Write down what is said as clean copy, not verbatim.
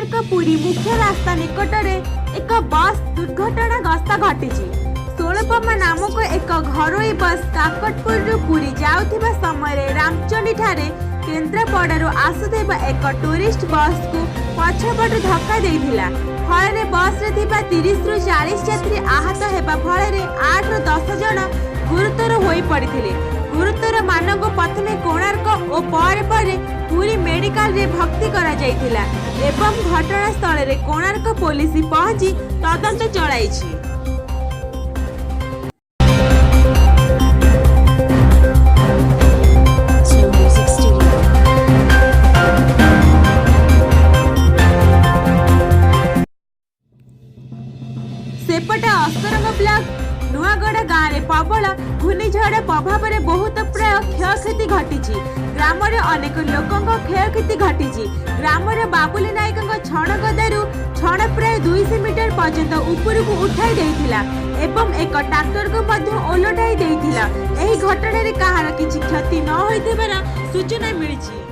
कोणार्क पुरी मुख्य रास्ता निकट में एक बस दुर्घटनाग्रस्त घटी। षोलपमा नामक एक घरोई बस काकटपुर पुरी जाउथिबा समय रामचंडी ठारे केन्द्रापड़ारू आसुथिबा एक टूरिस्ट बस को पछपटू धक्का देइथिला। फल बस रे थिबा 30 रु 40 यात्री आहत हेबा फल 8 रु 10 जन गुरुतर होई पड़िथिले। गुरुतर मानक प्रथमे कोणार्क और पर पुरी मेडिकल रे भर्ती करा जाइथिला एवं घटनास्थल रे कोणार्क पुलिस पहुंची तदंत चलाइछि। सेपटे अस्तरंग ब्लॉक नुआगड़ा गाँव में प्रबल घूर्णिझड़ प्रभाव में बहुत प्राय क्षयक्षति घटी। ग्राम में अनेक लोकों क्षयक्षति घटी। ग्राम बाबुली नायक छण गदारू छण प्राय 200 मीटर पर्यंत ऊपर को उठाई देइथिला एवं एक ट्रैक्टर को मध्य ओलटाई देइथिला। एही घटना रे कहार किछि क्षति न होइथिबार सूचना मिलिछि।